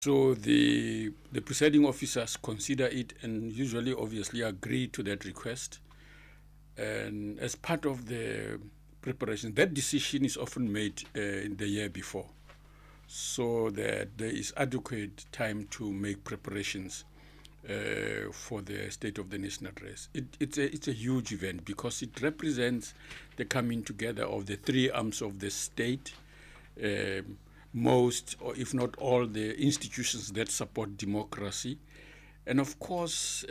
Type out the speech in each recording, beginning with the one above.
So the presiding officers consider it and usually obviously agree to that request. And as part of the preparation, that decision is often made in the year before, so that there is adequate time to make preparations for the State of the Nation address. It's a huge event because it represents the coming together of the three arms of the state, most, or if not all, the institutions that support democracy, and of course,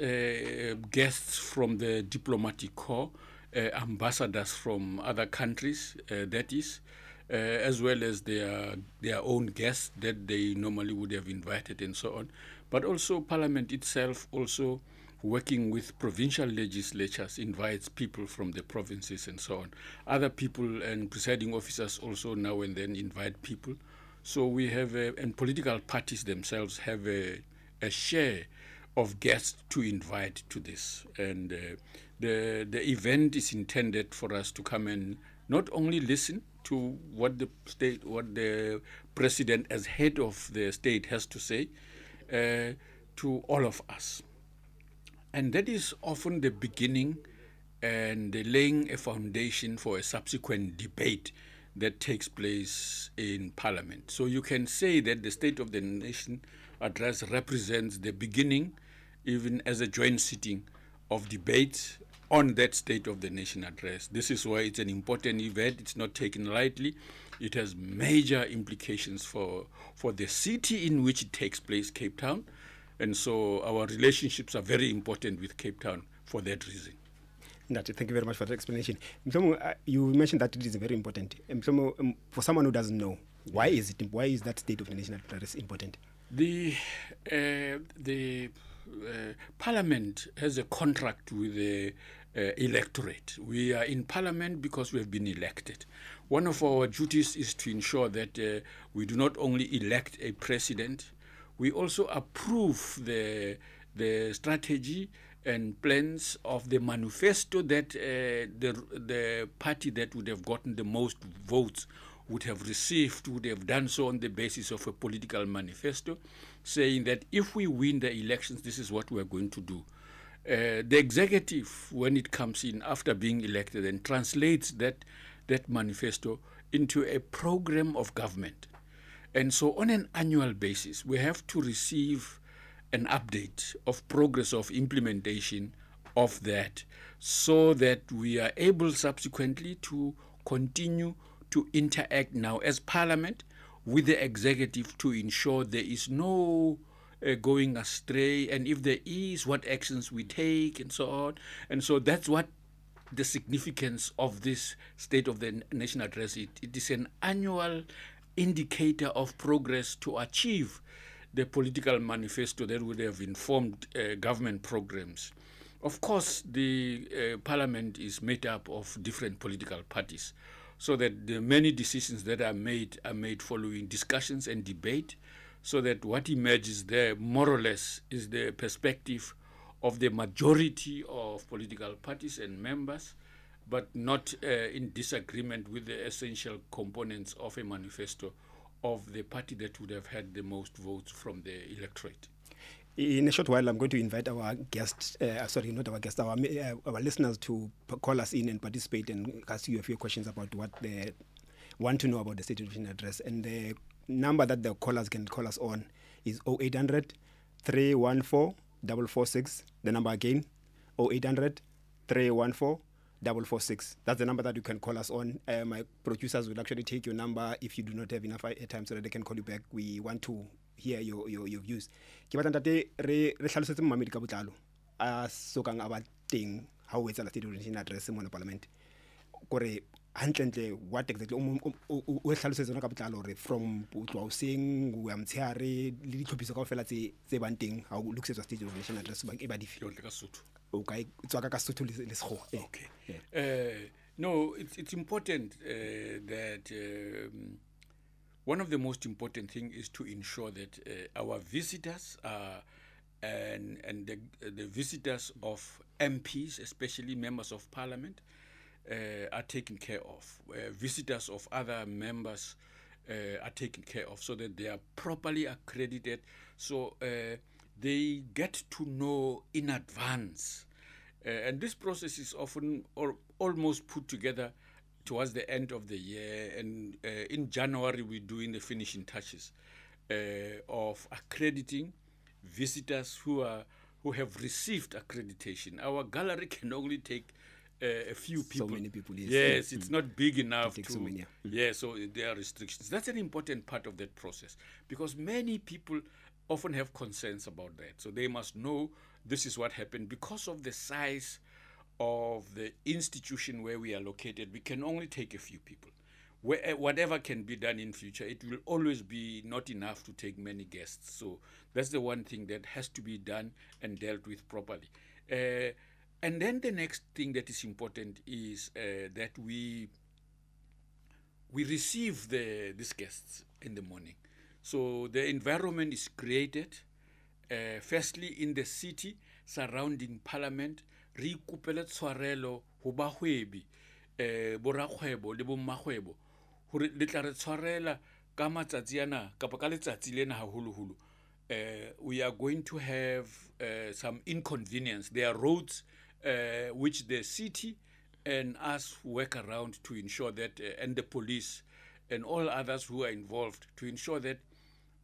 guests from the diplomatic corps, ambassadors from other countries, that is, as well as their own guests that they normally would have invited and so on. But also Parliament itself, also working with provincial legislatures, invites people from the provinces and so on. Other people and presiding officers also now and then invite people. So we have, and political parties themselves have a share of guests to invite to this. And the event is intended for us to come and not only listen to what the president as head of the state has to say to all of us. And that is often the beginning and the laying a foundation for a subsequent debate that takes place in Parliament. So you can say that the State of the Nation address represents the beginning, even as a joint sitting of debates on that State of the Nation address. This is why it's an important event. It's not taken lightly. It has major implications for the city in which it takes place, Cape Town. And so our relationships are very important with Cape Town for that reason. Thank you very much for the explanation. You mentioned that it is very important. For someone who doesn't know, why is that State of the Nation address important? The Parliament has a contract with the electorate. We are in Parliament because we have been elected. One of our duties is to ensure that we do not only elect a president, we also approve the strategy and plans of the manifesto that the party that would have gotten the most votes would have received, would have done so on the basis of a political manifesto, saying that if we win the elections, this is what we're going to do. The executive, when it comes in after being elected, and translates that manifesto into a program of government. And so on an annual basis, we have to receive an update of progress of implementation of that, so that we are able subsequently to continue to interact now as Parliament with the executive to ensure there is no going astray, and if there is, what actions we take and so on. And so that's what the significance of this State of the Nation address is. It is an annual indicator of progress to achieve the political manifesto that would have informed government programs. Of course, the Parliament is made up of different political parties, so that the many decisions that are made following discussions and debate, so that what emerges there more or less is the perspective of the majority of political parties and members, but not in disagreement with the essential components of a manifesto of the party that would have had the most votes from the electorate. In a short while, I'm going to invite our guests, our listeners to call us in and participate and ask you a few questions about what they want to know about the State of the Nation address. And the number that the callers can call us on is 0800 314 446. The number again, 0800 314 446. That's the number that you can call us on. My producers will actually take your number if you do not have enough time so that they can call you back. We want to hear your views. Ke batla ntate re hlalosetse mmamedi ka botlalo a sokang a ba teng ha o etsa la State of the Nation address mo Parliament. Kore hantle what exactly o hlalosetse tsona ka botlalo re from tloa useng o ya mtsheare le ditlhophiso kaofela tse bang teng ha o lokisetswa State of the Nation address ba e ba dife ka Sotho. Okay, tswaka ka Sotho le sekgo. Okay. Yeah. No, it's important that one of the most important things is to ensure that our visitors and the visitors of MPs, especially members of Parliament, are taken care of. Visitors of other members are taken care of, so that they are properly accredited, so they get to know in advance. And this process is often or almost put together towards the end of the year, and in January we're doing the finishing touches of accrediting visitors who have received accreditation. Our gallery can only take a few people. So many people, yes. Yes, it's not big enough to take so many. Yeah, so there are restrictions. That's an important part of that process, because many people often have concerns about that. So they must know this is what happened. Because of the size of the institution where we are located, we can only take a few people. Whatever can be done in future, it will always be not enough to take many guests. So that's the one thing that has to be done and dealt with properly. And then the next thing that is important is that we receive these guests in the morning. So the environment is created, firstly in the city surrounding Parliament. Re ikopele tshwarelo ho bahwebi, borakgwebo le bommagwebo, hore le tla re tshwarela ka matsatsi ana kapa ka letsatsi lena haholoholo. We are going to have some inconvenience. There are roads which the city and us work around to ensure that, and the police and all others who are involved, to ensure that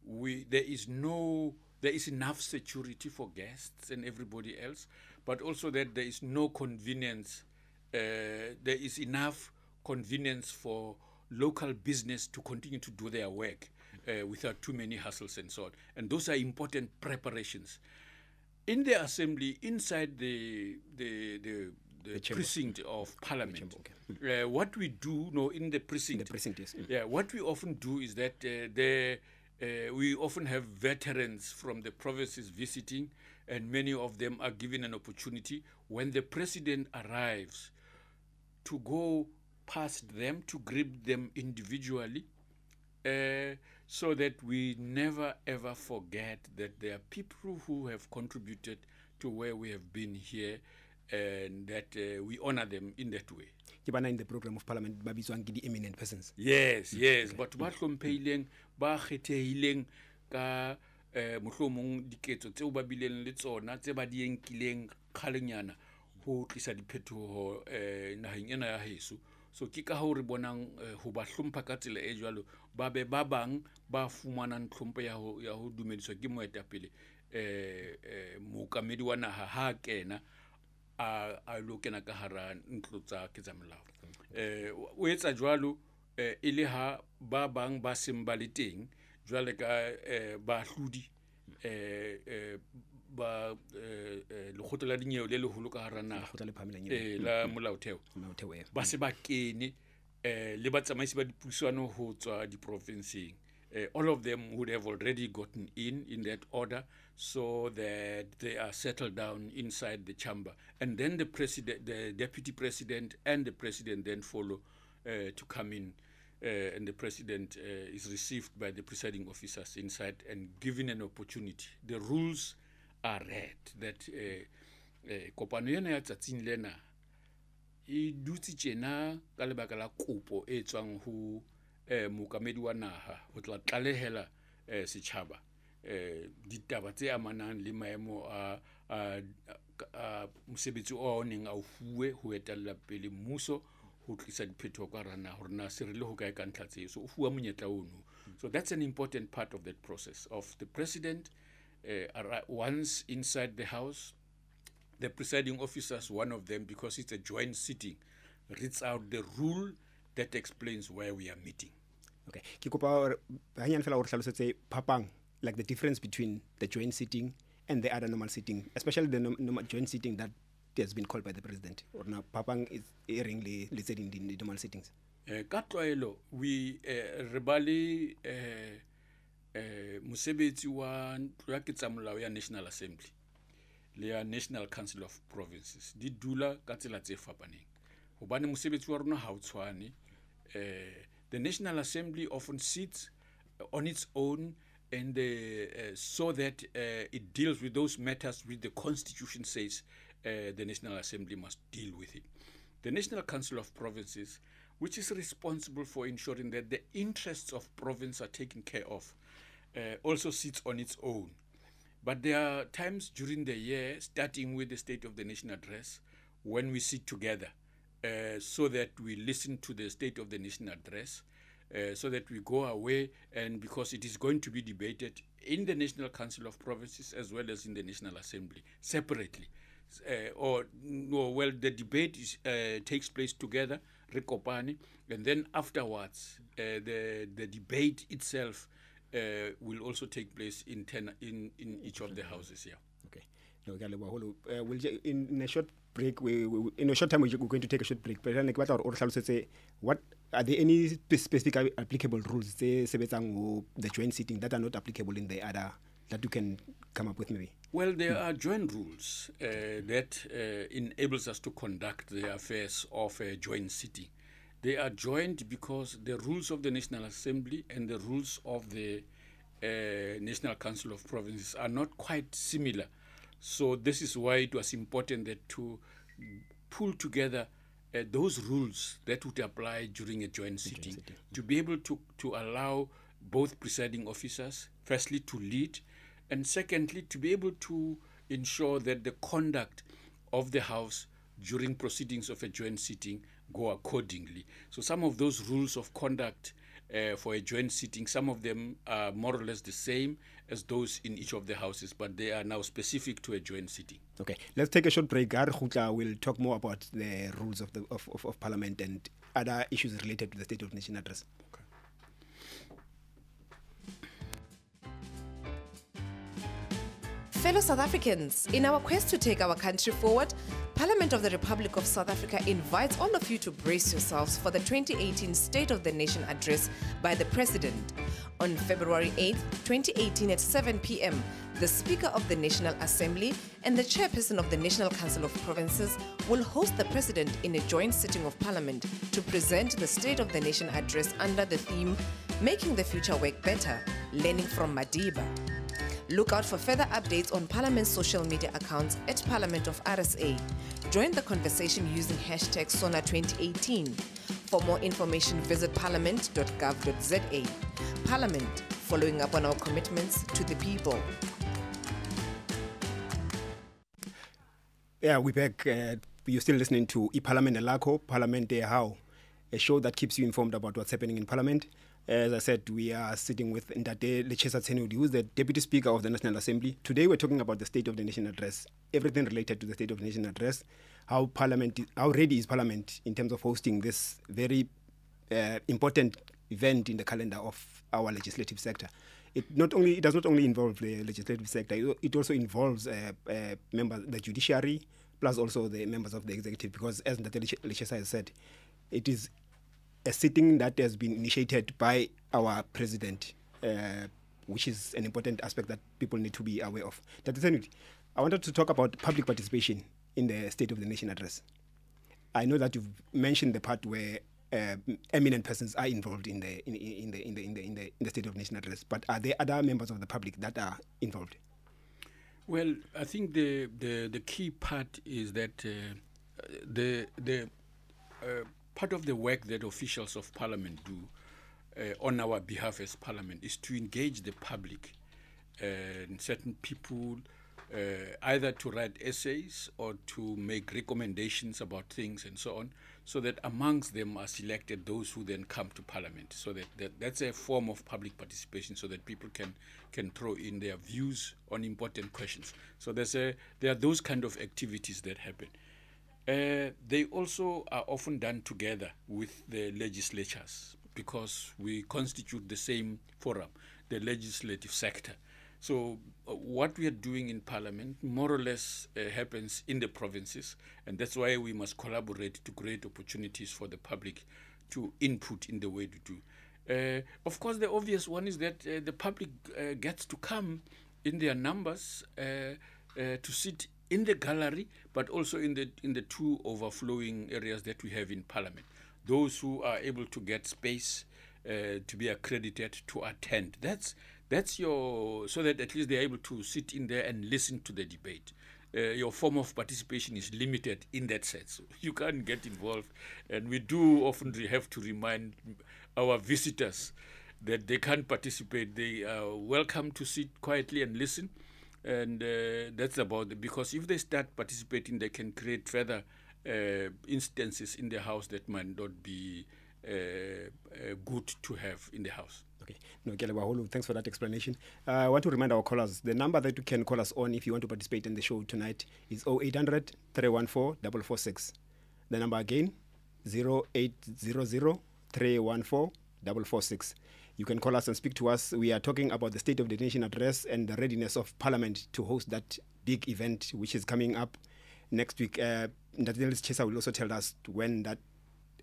there is enough security for guests and everybody else, but also that there is no convenience. There is enough convenience for local business to continue to do their work without too many hassles and so on. And those are important preparations. In the assembly, inside the precinct of Parliament, what we do, in the precinct, yes. What we often do is that we often have veterans from the provinces visiting, and many of them are given an opportunity when the president arrives to go past them, to greet them individually, so that we never ever forget that there are people who have contributed to where we have been here, and that we honor them in that way. In the program of Parliament, ba bitswang ke di eminent persons. Yes, but ba hlomphehileng, ba kgethehileng ka mohlomong diketso tseo ba bileng le tsona tse ba di enkileng kgalenyana ho tlisa diphetoho naheng ena ya heso. So ke ka ho re bonang ho ba hlompha ka tsela e jwalo, ba be ba bang ba fumanang tlhompho ya ho dumediswa ke moetapele mookamedi wa naha ha kena a lo kena ka hara ntlo tsa ketsamolao. O etsa jwalo e le ha ba bang ba seng ba le teng, jwale ka bahlodi ba lekgotla la dinyewe le leholo ka hara naha la molaotheo ba se ba kene le batsamaisi ba dipuisano ho tswa diprovinseng. All of them would have already gotten in that order, so that they are settled down inside the chamber. And then the president, the deputy president, and the president then follow to come in. And the president is received by the presiding officers inside and given an opportunity. The rules are read that kopano ena ya tsatsing lena e dutse tjena ka lebaka la kopo e tswang ho mookamedi wa naha ho tla tlalehela setjhaba ditaba tse amanang le maemo a mosebetsi o neng a fuwe ho etella pele mmuso ho tlisa diphetoho ka hara naha hore na se re le ho kae ka ntlha tseo. So o fuwa monyetla ono. So that's an important part of that process of the president. Once inside the house, the presiding officers, one of them, because it's a joint sitting, reads out the rule that explains where we are meeting. Okay. Ke kopa hanyane fela o re hlalosetse phapang, like the difference between the joint sitting and the other normal sitting, especially the normal joint sitting that has been called by the president. Or now phapang is airing le setting the normal sittings. Ka tlwaelo we re ba le mosebetsi wa ntlo ya ketsamolao ya National Assembly le ya National Council of Provinces di dula ka tsela tse fapaneng hobane mosebetsi wa rona ha o tshwane. The National Assembly often sits on its own, and so that it deals with those matters which the Constitution says the National Assembly must deal with it. The National Council of Provinces which is responsible for ensuring that the interests of province are taken care of, also sits on its own. But there are times during the year, starting with the State of the Nation address, when we sit together so that we listen to the State of the Nation address, so that we go away, and because it is going to be debated in the National Council of Provinces as well as in the National Assembly separately. The debate takes place together, Rekopani, and then afterwards, the debate itself will also take place in each of the houses here. Okay. In a short break, in a short time, we're going to take a short break. But what are there any specific applicable rules the joint sitting that are not applicable in the other that you can come up with maybe? Well, there are joint rules that enables us to conduct the affairs of a joint sitting. They are joint because the rules of the National Assembly and the rules of the National Council of Provinces are not quite similar. So this is why it was important that to pull together those rules that would apply during a joint sitting, to be able to allow both presiding officers, firstly, to lead, and secondly, to be able to ensure that the conduct of the House during proceedings of a joint sitting go accordingly. So some of those rules of conduct for a joint sitting, some of them are more or less the same as those in each of the houses, but they are now specific to a joint sitting. Okay, let's take a short break. We'll talk more about the rules of Parliament and other issues related to the State of the Nation address. Okay. Fellow South Africans, in our quest to take our country forward, Parliament of the Republic of South Africa invites all of you to brace yourselves for the 2018 State of the Nation address by the President. On February 8, 2018 at 7 p.m., the Speaker of the National Assembly and the Chairperson of the National Council of Provinces will host the President in a joint sitting of Parliament to present the State of the Nation address under the theme, Making the Future Work Better, Learning from Madiba. Look out for further updates on Parliament's social media accounts at Parliament of RSA. Join the conversation using hashtag SONA2018. For more information, visit parliament.gov.za. Parliament, following up on our commitments to the people. Yeah, we're back. You're still listening to iParliament Elakho, Parliament How, a show that keeps you informed about what's happening in Parliament. As I said, we are sitting with Mbete, who is the Deputy Speaker of the National Assembly. Today we're talking about the State of the Nation address, everything related to the State of the Nation address, how ready is Parliament in terms of hosting this very important event in the calendar of our legislative sector. It does not only involve the legislative sector, it also involves members, the judiciary, plus also the members of the executive, because as Mbete has said, it is a sitting that has been initiated by our president, which is an important aspect that people need to be aware of. I wanted to talk about public participation in the State of the Nation address. I know that you've mentioned the part where eminent persons are involved in the State of the Nation address, but are there other members of the public that are involved? Well, I think the key part is that the part of the work that officials of Parliament do on our behalf as Parliament is to engage the public and certain people, either to write essays or to make recommendations about things and so on, so that amongst them are selected those who then come to Parliament. So that's a form of public participation, so that people can throw in their views on important questions. So there are those kind of activities that happen. They also are often done together with the legislatures, because we constitute the same forum, the legislative sector. So what we are doing in Parliament more or less happens in the provinces, and that's why we must collaborate to create opportunities for the public to input in the way to do. Of course, the obvious one is that the public gets to come in their numbers to sit in the gallery, but also in the two overflowing areas that we have in Parliament. Those who are able to get space to be accredited to attend. That's so that at least they're able to sit in there and listen to the debate. your form of participation is limited in that sense. You can't get involved. And we do often have to remind our visitors that they can't participate. They are welcome to sit quietly and listen. And that's about it. Because if they start participating, they can create further instances in the house that might not be good to have in the house. Okay. No, thanks for that explanation. I want to remind our callers, the number that you can call us on if you want to participate in the show tonight is 0800 314 446. The number again, 0800 314 446. You can call us and speak to us. We are talking about the State of the Nation address and the readiness of Parliament to host that big event, which is coming up next week. Ndatilis Chesa will also tell us when that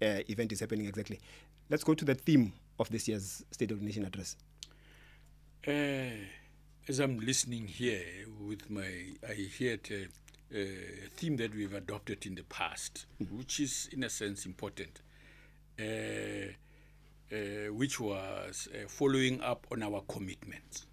event is happening exactly. Let's go to the theme of this year's State of the Nation address. As I'm listening here, I hear a theme that we've adopted in the past, which is in a sense important, which was following up on our commitments.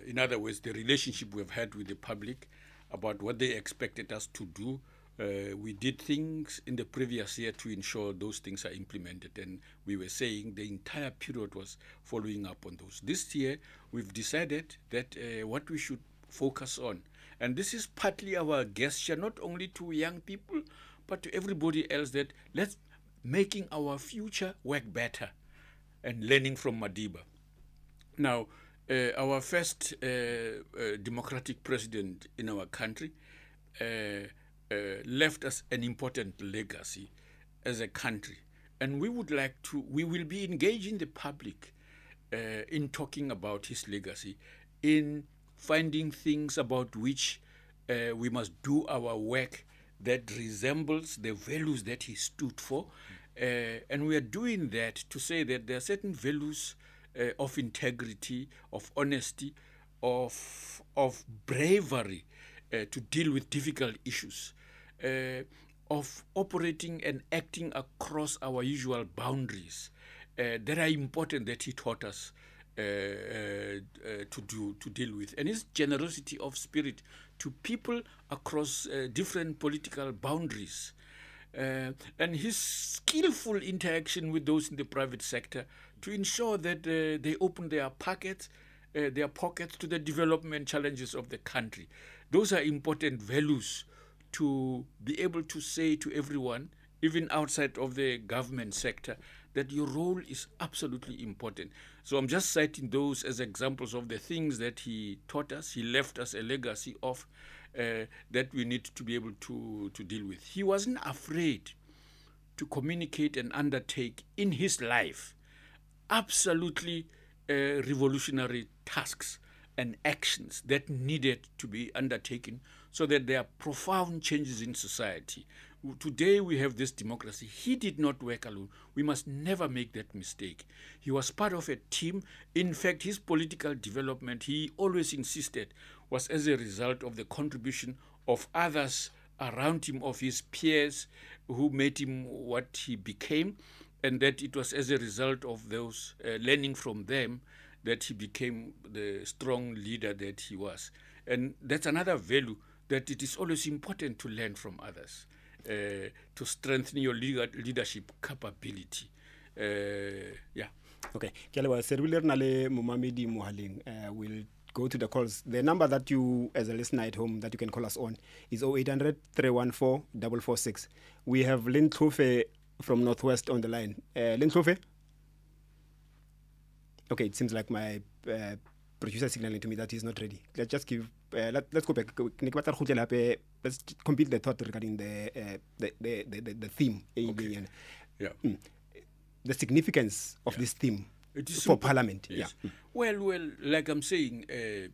In other words, the relationship we've had with the public about what they expected us to do. We did things in the previous year to ensure those things are implemented, and we were saying the entire period was following up on those. This year, we've decided that what we should focus on, and this is partly our gesture, not only to young people, but to everybody else, that let's making our future work better and learning from Madiba. Now, our first democratic president in our country left us an important legacy as a country. And we will be engaging the public in talking about his legacy, in finding things about which we must do our work that resembles the values that he stood for. And we are doing that to say that there are certain values of integrity, of honesty, of bravery to deal with difficult issues, of operating and acting across our usual boundaries that are important, that he taught us to deal with. And his generosity of spirit to people across different political boundaries, and his skillful interaction with those in the private sector to ensure that they open their pockets to the development challenges of the country. Those are important values to be able to say to everyone, even outside of the government sector, that your role is absolutely important. So I'm just citing those as examples of the things that he taught us. He left us a legacy of that we need to be able to deal with. He wasn't afraid to communicate and undertake in his life absolutely revolutionary tasks and actions that needed to be undertaken so that there are profound changes in society. Today we have this democracy. He did not work alone. We must never make that mistake. He was part of a team. In fact, his political development, he always insisted, was as a result of the contribution of others around him, of his peers who made him what he became, and that it was as a result of those learning from them that he became the strong leader that he was. And that's another value, that it is always important to learn from others, to strengthen your leadership capability. Yeah. Okay. We'll go to the calls. The number that you, as a listener at home, that you can call us on is 0800 314 446. We have Lynn Tlofe from Northwest on the line. Lynn Tlofe? Okay, it seems like my producer signaling to me that he's not ready. Let's just give. Let's go back. Let's complete the thought regarding the theme. Okay. Yeah. The significance of this theme for Parliament. Yes. Yeah. Well, like I'm saying, the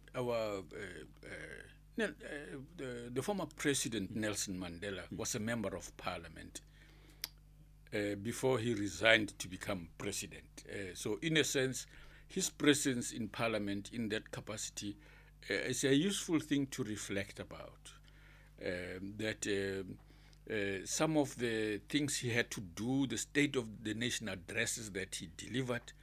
former President Nelson Mandela was a member of Parliament before he resigned to become president. So in a sense, his presence in Parliament in that capacity is a useful thing to reflect about. Some of the things he had to do, the State of the Nation addresses that he delivered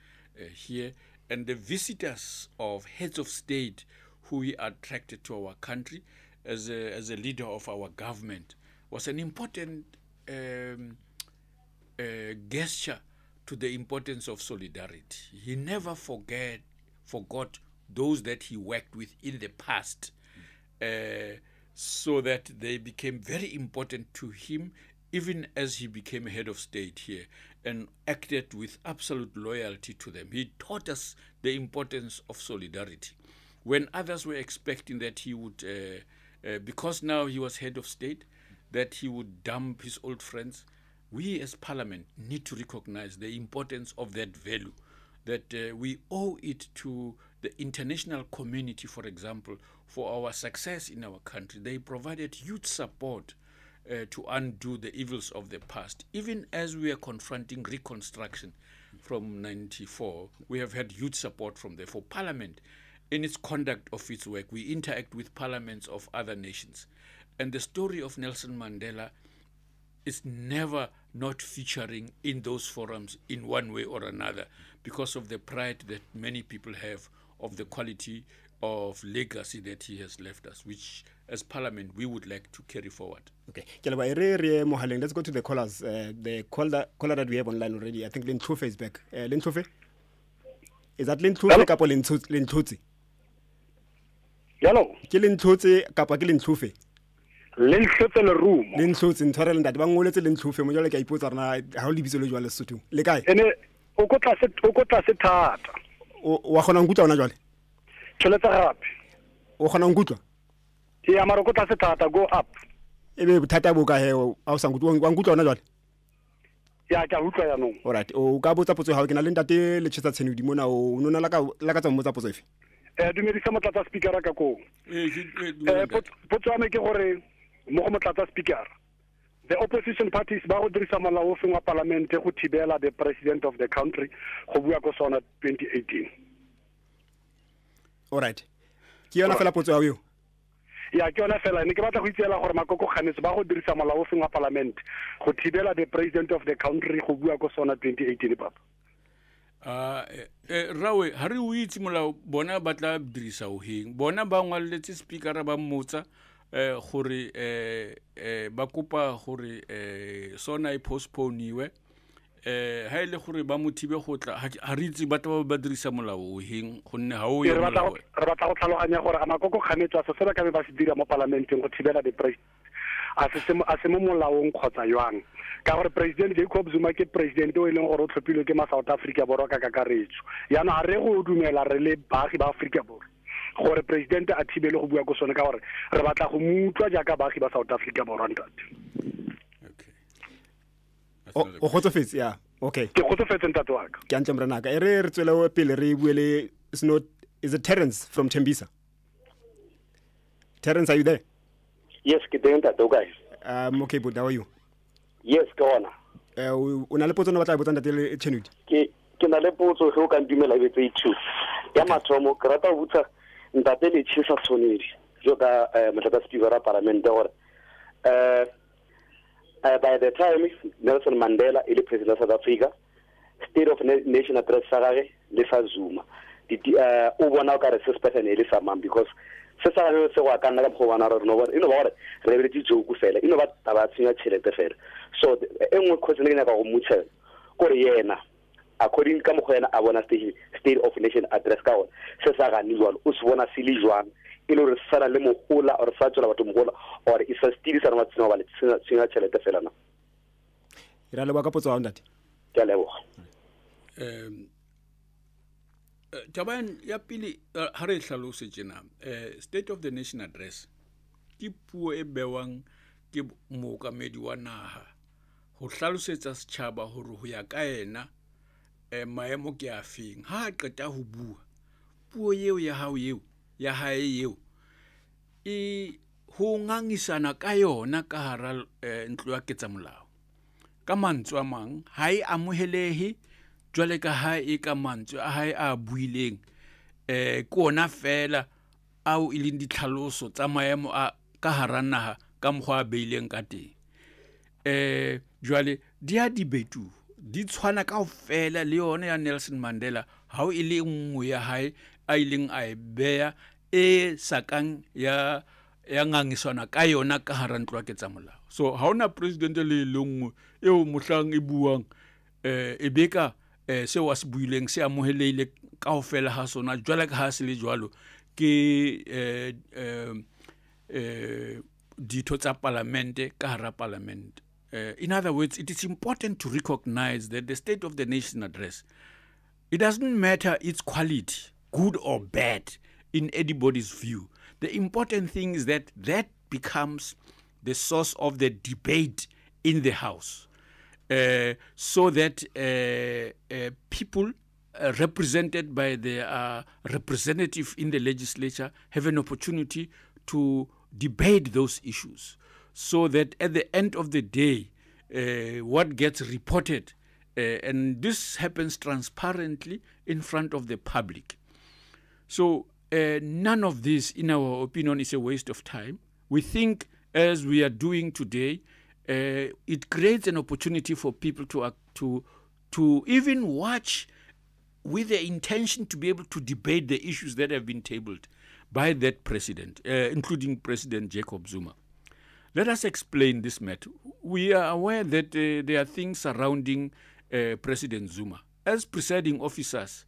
here, and the visitors of heads of state who he attracted to our country, as a leader of our government was an important gesture to the importance of solidarity. He never forgot those that he worked with in the past, so that they became very important to him, even as he became head of state here, and acted with absolute loyalty to them. He taught us the importance of solidarity. When others were expecting that he would, because now he was head of state, that he would dump his old friends, we as Parliament need to recognize the importance of that value, that we owe it to the international community, for example, for our success in our country. They provided huge support to undo the evils of the past. Even as we are confronting reconstruction from 94, we have had huge support from there. For Parliament, in its conduct of its work, we interact with parliaments of other nations. And the story of Nelson Mandela is never not featuring in those forums in one way or another, because of the pride that many people have of the quality of legacy that he has left us, which as Parliament we would like to carry forward. Okay, let's go to the callers. The caller that we have online already, I think Lynn Trufe is back. Lynn Trufe? Is that Lynn Trufe kapo Lynn Tutsi? Hello. Ke Lynn Tutsi kapo ke Lynn Trufe? Lynn Tutsi le room. Lynn Tutsi ntshwarele ntate ba ngoletse Lynn Trufe mo jwale ke a ipotsa rena ha o lebitso le jwale Lesotho. Le kae? Ene o go tlase thata. Wa khona ngutla ona jwale? Tšhelete gape. O khona ngutla? Ke ya mara go tlase thata, go up. Ebe bothata bo ka he a o sa ngutla wa ngutla ona jwale? Ya ke a utlwa ya no. Alright, o ka botsa potso ha ke na le ntate le tshitsa tsheni di mona o nona la ka tsa mmotsa potso efe? Dumedisa motlatsa speaker ka ko. Potso ya me ke gore mo go motlatsa speaker, the opposition parties ba go dirisa molao wa parliament go thibela the president of the country go bua go sona 2018. Alright, ke yona fela potso ya yo? Ya ke yona fela, ne ke batla go itseela gore makoko kganetse ba go dirisa molao wa parliament go thibela the president of the country go bua go sona 2018 papa. Rawe ha re o itse molao bona ba tla dirisa o heng, bona ba ngwaletse speaker ba mmotsa gore ba kopa gore sona e postponeiwe, ha ile gore ba motibe go tla ha re itse batho ba dirisa molao o heng gonne ha o re batla go tlhaloganya gore a makoko kganetswa se ba ka be ba se dira mo parlamenteng go thibela the president a se mo molaong kgotsa jwang, ka gore president Jacob Zuma ke president o ileng gore o tlhophilwe ke ma South Africa borwa ka kakaretso. Yana ha re go dumela re le baagi ba Africa borwa gore president a thibele go bua go sone, ka gore re batla go mutlwa jaaka baagi ba South Africa borwa ntate. Okay. O gotsofetse ya. Okay. Ke gotsofetse ntate wa ka. Ke antle mranaka. Re tswela pele re buele is it Terence from Tembisa? Terence, are you there? Yes, ke teng ntate o kae? Okay, but how are you? Yes, ke ona. O na le potso no batla botsa ntate le Chenudi? Ke na le potso go ka dumela be tse two. Ya mathomo ke rata go botsa ntate le tshisa sonedi jo ka motlatsa speaker wa parliament gore by the time Nelson Mandela ile president of South Africa, state of nation address sa gage le sa Zuma o bona ka re se person ile sa mang, because se sa le se wa kana ka go bona re no bona ino ba gore re be di joke fela ino ba taba tsenya tšhelete fela. So engwe question le ka go mutshela gore yena according ka mo go yena a bona state of nation address ka ona se sa ga ni jwalo o se bona sile jwang ile re sala le mogola or sa tsela batho mogola or isa stili sa ma tsena ba le tsenya tšhelete fela na ira le ba ka potso wa ndate ke a leboga. Taban ya pili ha re hlalose tjena state of the nation address ke puo e bewang ke mookamedi wa naha go hlalosetsa setjhaba hore ho ya ka ena maemo ke a feng. Ha a qeta ho bua puo eo ya hao eo ya hae eo e ho ngangisana ka yona ka hara ntlo ya ketsamolao, ka mantswe a mang ha e amohelehe jwale ka ha e ka mantswe a hae a buileng kona fela au ileng ditlhaloso tsa maemo a ka hara naha ka mokgwa a beileng ka teng. Jwale di a dibetu di tshwana kaofela le yona ya Nelson Mandela ha o ile nngwe ya hae a ileng a e beya e sakang ya ya ngangiswana ka yona ka hara ntlo ya ketsamolao. So ha ona president le lengwe eo mohlang e buang e beka se wa se buileng se amohelele kaofela ha sona jwale ka ha se le jwalo ke ditho tsa parlamente ka hara parliament. In other words, it is important to recognize that the State of the Nation address, it doesn't matter its quality, good or bad, in anybody's view. The important thing is that that becomes the source of the debate in the House, so that people represented by their representative in the legislature have an opportunity to debate those issues, so that at the end of the day, what gets reported, and this happens transparently in front of the public. So none of this, in our opinion, is a waste of time. We think, as we are doing today, it creates an opportunity for people to even watch with the intention to be able to debate the issues that have been tabled by that president, including President Jacob Zuma. Let us explain this matter. We are aware that there are things surrounding President Zuma. As presiding officers,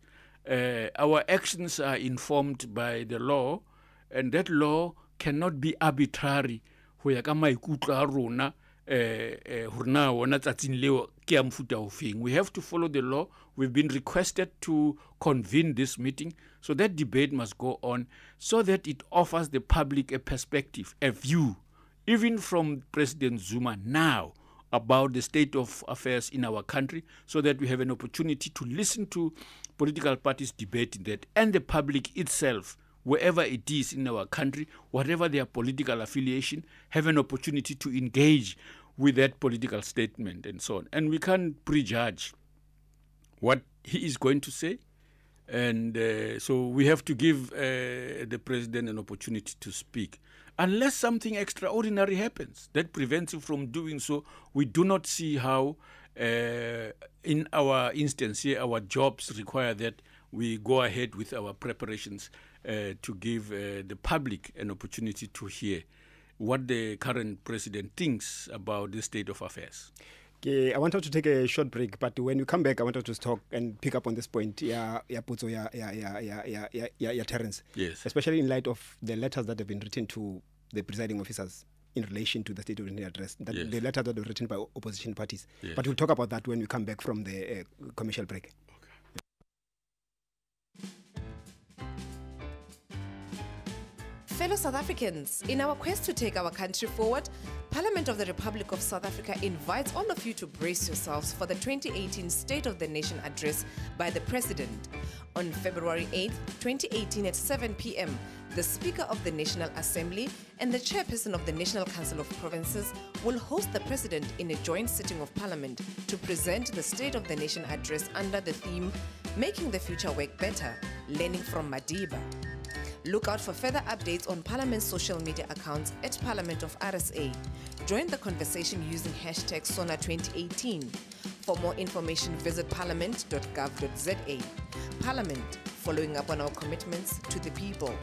our actions are informed by the law, and that law cannot be arbitrary. We have to follow the law. We've been requested to convene this meeting, so that debate must go on, so that it offers the public a perspective, a view, even from President Zuma now, about the state of affairs in our country, so that we have an opportunity to listen to political parties debating that, and the public itself, wherever it is in our country, whatever their political affiliation, have an opportunity to engage with that political statement and so on. And we can't prejudge what he is going to say. And so we have to give the president an opportunity to speak. Unless something extraordinary happens that prevents him from doing so, we do not see how, in our instance here, our jobs require that we go ahead with our preparations to give the public an opportunity to hear what the current president thinks about the state of affairs. I wanted to take a short break, but when we come back, I wanted to talk and pick up on this point, Terence. Yes. Especially in light of the letters that have been written to the presiding officers in relation to the State of the Nation address, Yes. the letters that were written by opposition parties. Yes. But we'll talk about that when we come back from the commercial break. Fellow South Africans, in our quest to take our country forward, Parliament of the Republic of South Africa invites all of you to brace yourselves for the 2018 State of the Nation address by the President. On February 8, 2018 at 7 p.m., the Speaker of the National Assembly and the Chairperson of the National Council of Provinces will host the President in a joint sitting of Parliament to present the State of the Nation address under the theme, Making the Future Work Better, Learning from Madiba. Look out for further updates on Parliament's social media accounts at Parliament of RSA. Join the conversation using hashtag SONA2018. For more information, visit parliament.gov.za. Parliament, following up on our commitments to the people.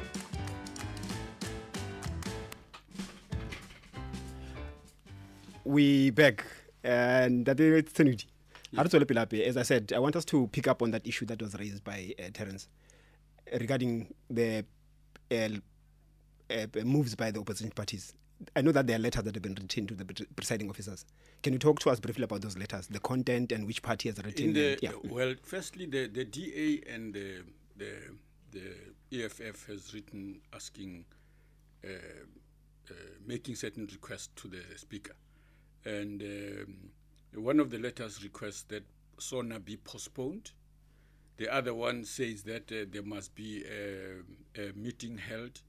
We back, and that is Thandi. As I said, I want us to pick up on that issue that was raised by Terence regarding the moves by the opposition parties. I know that there are letters that have been written to the presiding officers. Can you talk to us briefly about those letters, the content and which party has written? Well, firstly, the DA and the EFF has written asking, making certain requests to the Speaker. And one of the letters requests that SONA be postponed. The other one says that there must be a meeting held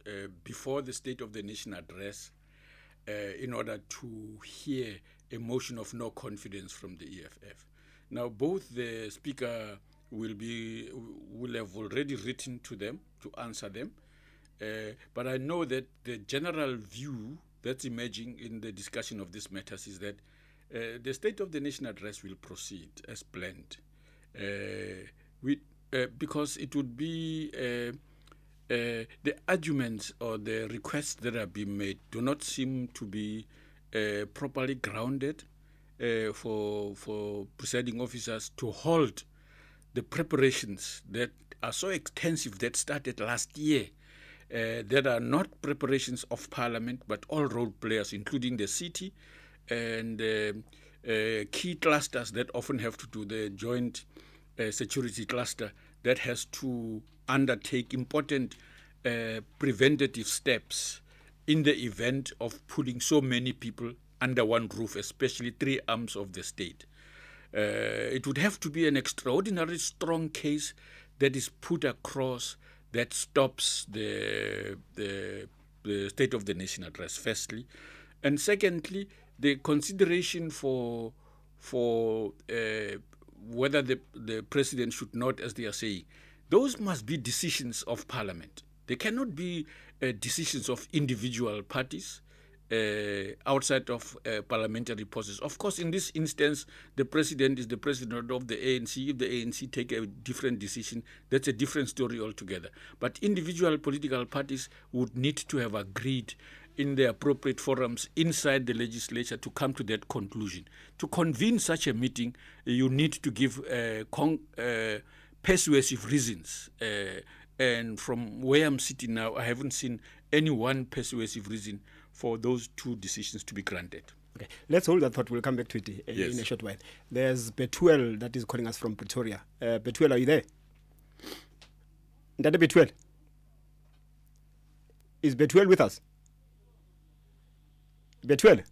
before the State of the Nation address in order to hear a motion of no confidence from the EFF. Now, both the Speaker will have already written to them to answer them, but I know that the general view that's emerging in the discussion of these matters is that the State of the Nation address will proceed as planned. Because it would be the arguments or the requests that are being made do not seem to be properly grounded for presiding officers to hold the preparations that are so extensive that started last year, that are not preparations of Parliament, but all role players, including the city and key clusters that often have to do the joint security cluster that has to undertake important preventative steps in the event of putting so many people under one roof, especially three arms of the state. It would have to be an extraordinarily strong case that is put across that stops the State of the Nation address, firstly. And secondly, the consideration for whether the president should not, as they are saying, those must be decisions of Parliament. They cannot be decisions of individual parties outside of parliamentary process. Of course, in this instance, the president is the president of the ANC. If the ANC take a different decision, that's a different story altogether. But individual political parties would need to have agreed in the appropriate forums inside the legislature to come to that conclusion. To convene such a meeting, you need to give persuasive reasons. And from where I'm sitting now, I haven't seen any one persuasive reason for those two decisions to be granted. Okay, let's hold that thought. We'll come back to it in a short while. There's Betuel that is calling us from Pretoria. Betuel, are you there? Ndade Betuel? Is Betuel with us? Betuel?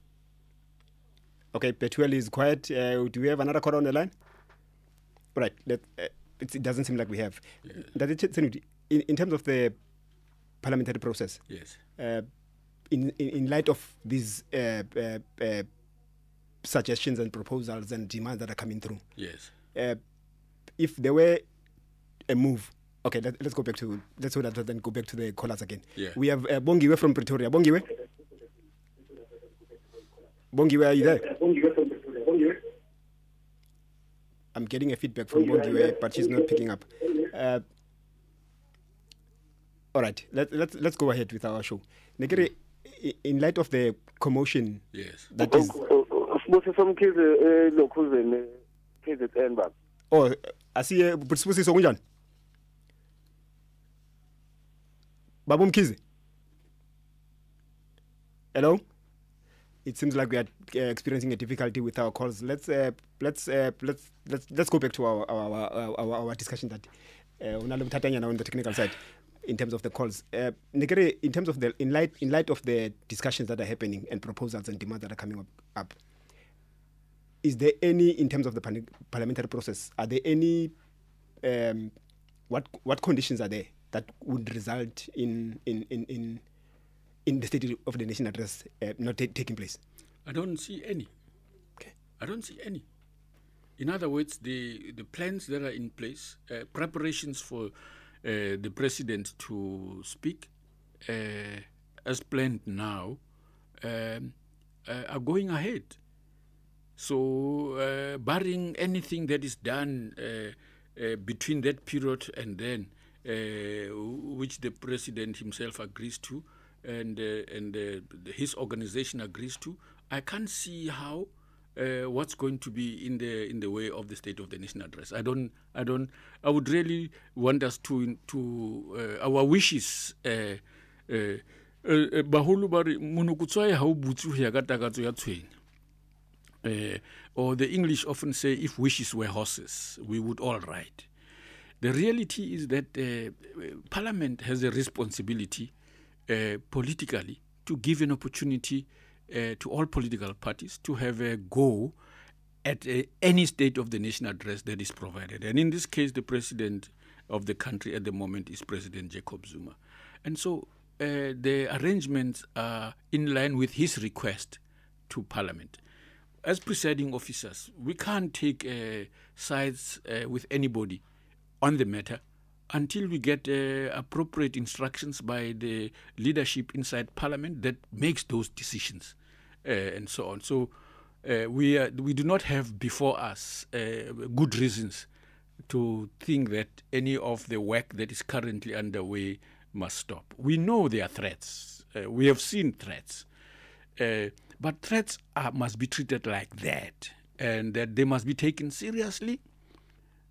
Okay, Betuel is quiet. Do we have another caller on the line? Right. It doesn't seem like we have. In terms of the parliamentary process, yes. In light of these suggestions and proposals and demands that are coming through, yes. If there were a move, okay, let's go back to then go back to the callers again. Yeah. We have Bongiwe from Pretoria. Bongiwe, are you there? I'm getting a feedback from Bongiwe, but she's not picking up. All right, let's go ahead with our show. Negere, in light of the commotion, yes, that is. Oh, I see. Butsibusiso kunjani? Babu Mkhize. Hello. It seems like we are experiencing a difficulty with our calls. Let's go back to our discussion that on the technical side in terms of the calls. Negere, in terms of in light of the discussions that are happening and proposals and demands that are coming up, is there any, in terms of the parliamentary process, are there any what conditions are there that would result in the State of the Nation address not taking place? I don't see any. Okay. I don't see any. In other words, the plans that are in place, preparations for the president to speak, as planned now, are going ahead. So, barring anything that is done between that period and then, which the president himself agrees to, and his organization agrees to, I can't see how what's going to be in the way of the State of the Nation address. I would really want us to our wishes. Bahulu bari munukutswa ha ubutsu ya katakatso ya tshwenya. Or the English often say, if wishes were horses, we would all ride. The reality is that Parliament has a responsibility politically to give an opportunity to all political parties to have a go at any State of the Nation address that is provided. And in this case, the president of the country at the moment is President Jacob Zuma. And so the arrangements are in line with his request to Parliament. As presiding officers, we can't take sides with anybody on the matter until we get appropriate instructions by the leadership inside Parliament that makes those decisions and so on. So we do not have before us good reasons to think that any of the work that is currently underway must stop. We know there are threats. We have seen threats. But threats must be treated like that, and that they must be taken seriously.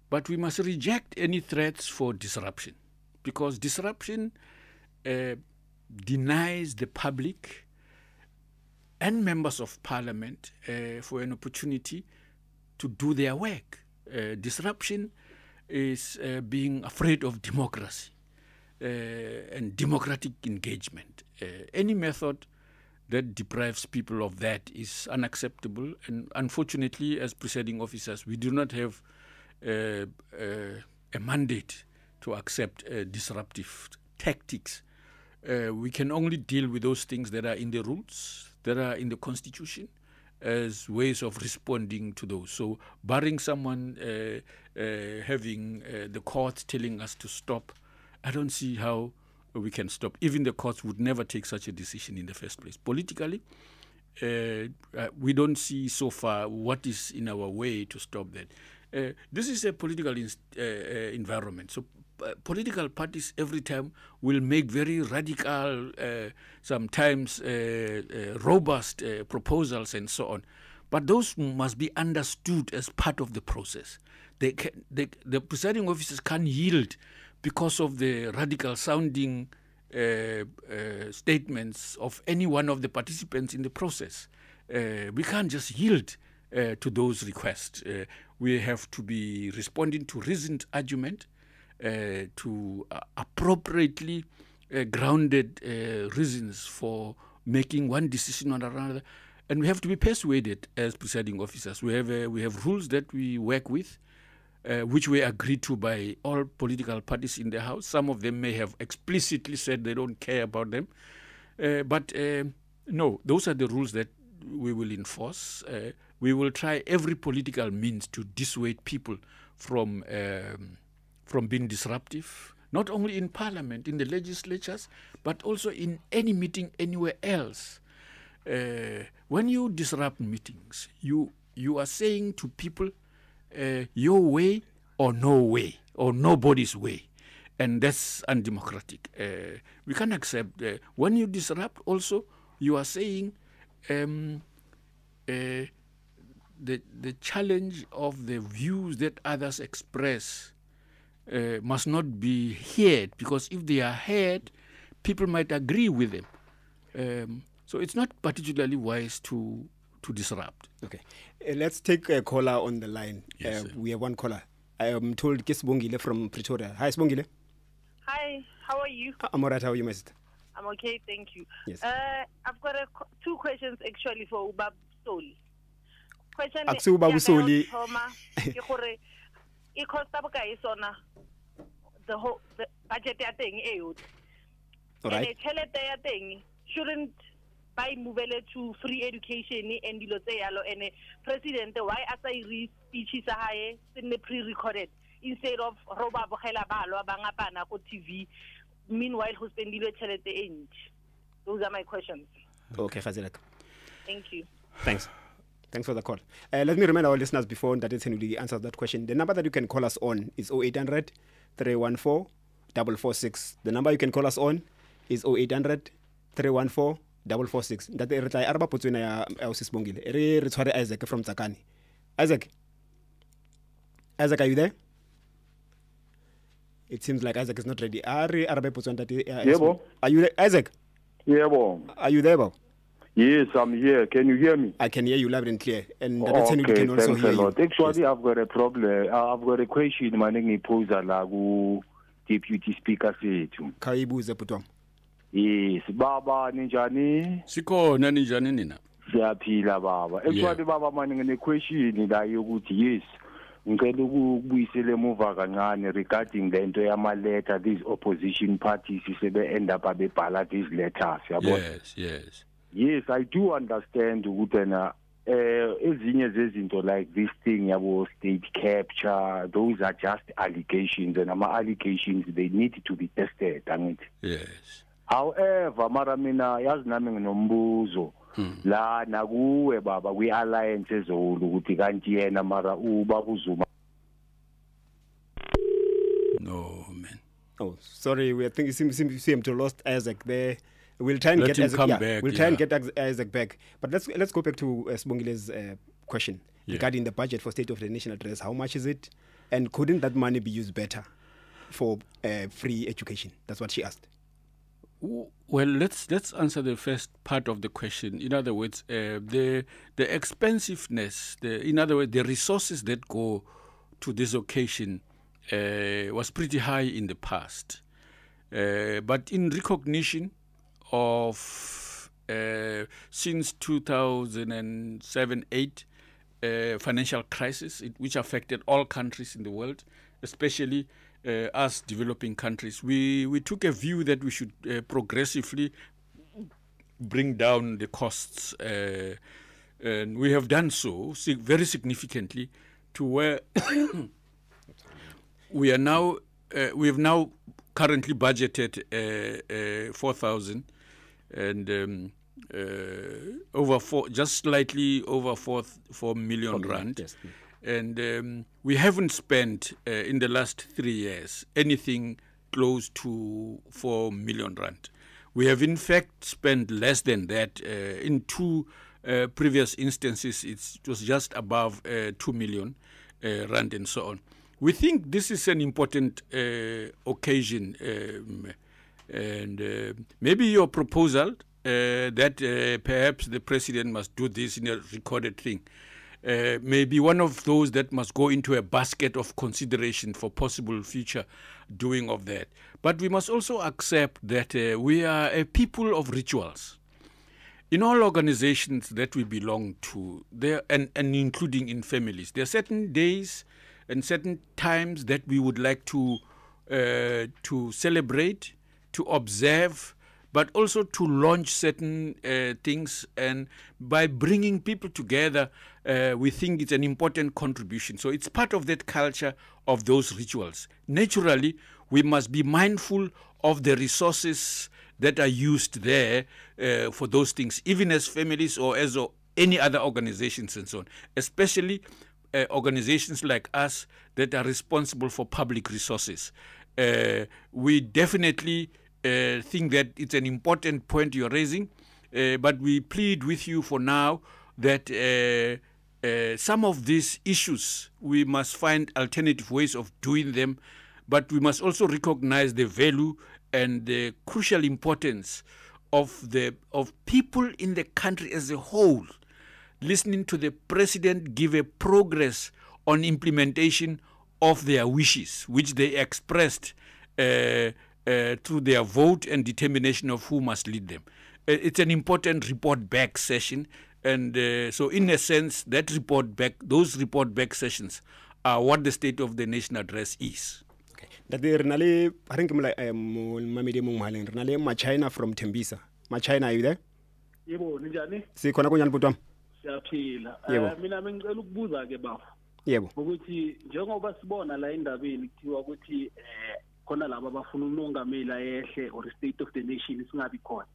But we must reject any threats for disruption, because disruption denies the public and members of parliament for an opportunity to do their work. Disruption is being afraid of democracy and democratic engagement. Any method that deprives people of that is unacceptable. And unfortunately, as presiding officers, we do not have a mandate to accept disruptive tactics. We can only deal with those things that are in the rules, that are in the Constitution, as ways of responding to those. So barring someone having the courts telling us to stop, I don't see how we can stop. Even the courts would never take such a decision in the first place. Politically, we don't see so far what is in our way to stop that. This is a political environment. So political parties every time will make very radical, sometimes robust proposals and so on. But those must be understood as part of the process. The presiding officers can't yield because of the radical sounding statements of any one of the participants in the process. We can't just yield to those requests. We have to be responding to reasoned argument, to appropriately grounded reasons for making one decision or another. And we have to be persuaded as presiding officers. We have rules that we work with, which were agreed to by all political parties in the House. Some of them may have explicitly said they don't care about them. But no, those are the rules that we will enforce. We will try every political means to dissuade people from being disruptive, not only in Parliament, in the legislatures, but also in any meeting anywhere else. When you disrupt meetings, you are saying to people, your way or no way, or nobody's way. And that's undemocratic. We can't accept. When you disrupt also, you are saying the challenge of the views that others express must not be heard, because if they are heard, people might agree with them. So it's not particularly wise to disrupt. Okay. Let's take a caller on the line. Yes, we have one caller. I am told Sibongile from Pretoria. Hi, Sibongile. Hi, how are you? I'm all right. How are you, my sister? I'm okay, thank you. Yes. I've got two questions actually for Ubab Soli. Question Aksu Ubab Soli. The whole budget thing, all right. And shouldn't by movele to free education and and president why as I read speeches in the pre-recorded instead of roba bogela balwa bangapana ko TV, meanwhile who spendile thelete end. Those are my questions. Okay, Khazilak. Thank you. Thanks for the call. Let me remind our listeners before that Thandi answers that question. The number that you can call us on is 0800 314 446. The number you can call us on is 0800 314 446. That the reply arba potswena ya Sibongile. Re tshware Isaac from Tsakani. Isaac, are you there? It seems like Isaac is not ready. Are you there, Isaac? Yeah, bo. Are you there, Bo? Yes, I'm here. Can you hear me? I can hear you loud and clear. And okay, can also thanks hear a lot. you. Actually, Yes. I've got a problem. I've got a question. My name is Posa Lagu, Deputy Speaker. Kaibuze Putom. Yes, Baba Ninjani. Sikhona ninjani nina? Siyaphila Baba. Actually, Yeah. Baba, my name is question la yokuthi yes. Ngicela ukubuyisela emuva kancane regarding the into yamaleta these opposition parties sebe end up abebhala these letters yabo. Yes, I do understand ukuthi na ezinye zezinto like this thing yabo state capture, those are just allegations, and allegations they need to be tested, angithi. Yes. However, mara mina yazi nami nginombuzo la nakuwe baba kwi alliance ezolu ukuthi kanti yena mara ubaba uZuma. No, man. Oh, sorry, we think it seem to lost Isaac there. We'll try and Let get him Isaac come back. back, We'll try and get Isaac back. But let's go back to Sibongile's question regarding the budget for State of the Nation address. How much is it? And couldn't that money be used better for free education? That's what she asked. Well, let's answer the first part of the question. In other words, the expensiveness, in other words, the resources that go to this occasion was pretty high in the past. But in recognition of since 2007-8 financial crisis, which affected all countries in the world, especially us developing countries, we took a view that we should progressively bring down the costs, and we have done so very significantly to where we have now currently budgeted 4,000 and just slightly over 4 million rand. Yes. And we haven't spent in the last 3 years anything close to 4 million rand. We have in fact spent less than that. In two previous instances, it was just above 2 million rand and so on. We think this is an important occasion, and maybe your proposal that perhaps the president must do this in a recorded thing may be one of those that must go into a basket of consideration for possible future doing of that. But we must also accept that we are a people of rituals. In all organizations that we belong to, and including in families, there are certain days and certain times that we would like to celebrate, to observe, but also to launch certain things. And by bringing people together, we think it's an important contribution. So it's part of that culture of those rituals. Naturally, we must be mindful of the resources that are used there for those things, even as families or as any other organizations and so on, especially organizations like us that are responsible for public resources. We definitely think that it's an important point you're raising, but we plead with you for now that some of these issues, we must find alternative ways of doing them, but we must also recognize the value and the crucial importance of people in the country as a whole, listening to the president give a progress on implementation of their wishes, which they expressed through their vote and determination of who must lead them. It's an important report back session, and so in a sense, those report back sessions are what the State of the Nation address is. That the Renale, I think China from Tembisa. China, are you there? Yebo, ninjani? Sikhona kunjani butwam? Siyaphila. Mina bengicela ukubuza ke baba. Yebo. Ukuthi njengoba sibona la endabeni kuthiwa ukuthi khona laba abafuna umongameli ayehle or state of the nation singabi khona.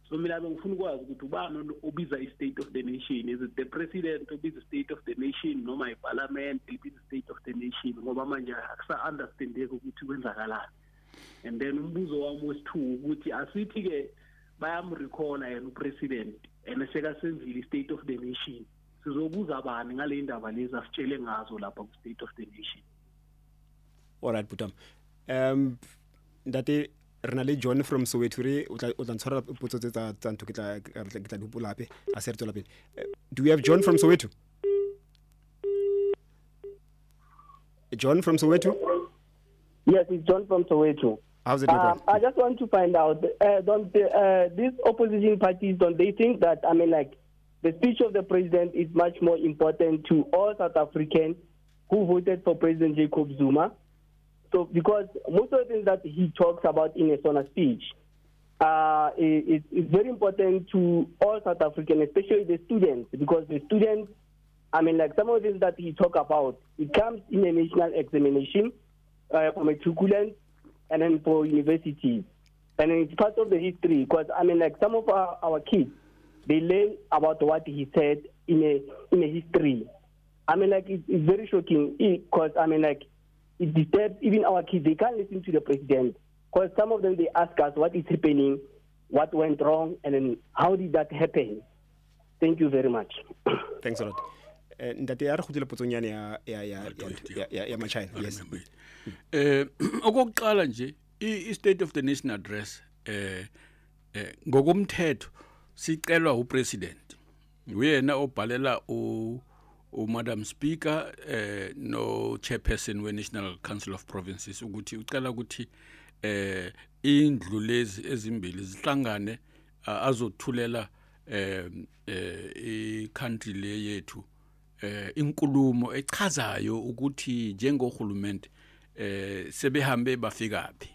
So mina bengifuna ukwazi ukuthi ubani obiza i-state of the nation? Is it the president obiza state of the nation noma iparliament obiza state of the nation? Ngoba manje akusa-understandeki ukuthi kwenzakalani. And then umbuzo wami wesithu ukuthi asithi ke bayamrecalla yena upresident and sekasenzile i-state of the nation. Sizobuza bani ngale ndaba lezi asitshele ngazo lapha ku-state of the nation. All right, Putam. Ndate Renale John from Soweto o tla ntshwara potso tse tsa ntho ke tla dupola hape a se re tswela pele. Do we have John from Soweto? John from Soweto? Yes, it's John from Soweto. How's it going? I just want to find out, these opposition parties, don't they think that, the speech of the president is much more important to all South Africans who voted for President Jacob Zuma? So, because most of the things that he talks about in a SONA speech, it's very important to all South Africans, especially the students, because the students, some of the things that he talks about, it comes in a national examination for matriculants and then for universities. And it's part of the history, because, some of our kids, they learn about what he said in a history. It's very shocking, because, it disturbs even our kids. They can't listen to the president because some of them, they ask us what is happening, what went wrong, and then how did that happen. Thank you very much. Thanks a lot. Ndate ya re khutile potsonyane ya machina. Yes. Okokuqala nje I State of the Nation address ngokomthetho sicelwa upresident. Uyena obhalela Madam Speaker no chairperson we National Council of Provinces ukuthi ucela ukuthi indlu lezi ezimbili zihlangane azothulela I-country le yethu inkulumo echazayo ukuthi njengohulumende sebehambe bafikaphi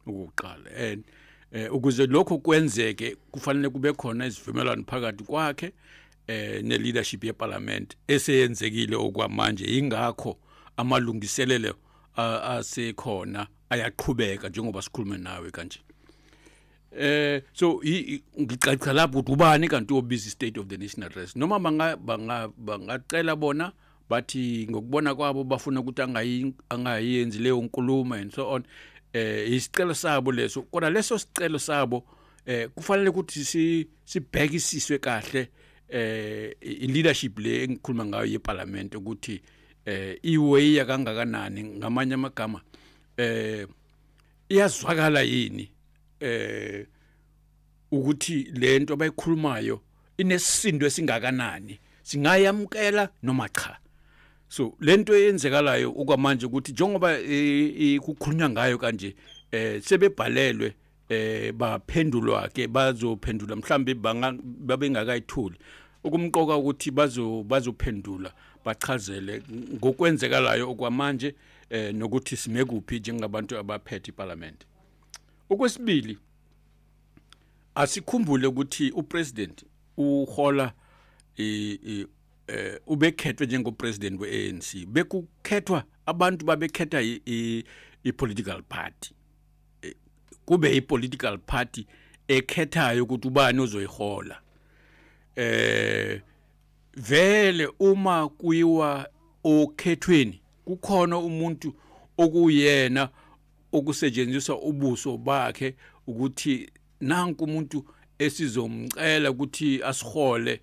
ukuqala and ukuze lokho kwenzeke kufanele kube khona isivumelwano phakathi kwakhe ne leadership ye parliament eseyenzekile okwamanje ingakho amalungiselelo asekhona ayaqhubeka njengoba sikhuluma nawe kanje. So ngicacela lapho ukuthi ubani kanti obisi State of the Nation address noma bangacela bona bathi ngokubona kwabo bafuna ukuthi angayenzi leyo nkulumo and so on isicelo sabo leso kodwa leso sicelo sabo kufanele ukuthi sibhekisiswe kahle I-leadership le engikhuluma ngayo ye-parliament ukuthi iweya kangakanani ngamanye amagama iyazwakala yini ukuthi lento abayikhulumayo inesisindo esingakanani singayamkela noma cha. So lento eyenzekalayo okwamanje ukuthi njengoba kukhulunywa ngayo kanje sebebhalelwe baphendulwa ke bazophendula mhlambe babengakayithuli ukumqoka ukuthi bazophendula bachazele ngokwenzekalayo okwamanje nokuthi simekuphi njengabantu abaphethe iparliament. Okwesibili asikhumbule ukuthi upresident uhola ubekhethwe njengopresident we-ANC bekukhethwa abantu babekhetha i-political party kube i-political party ekhethayo ukuthi ubani ozoyihola vele uma kuyiwa okhethweni kukhona umuntu okuyena okusetshenziswa ubuso bakhe ukuthi nanku umuntu esizomcela ukuthi asihole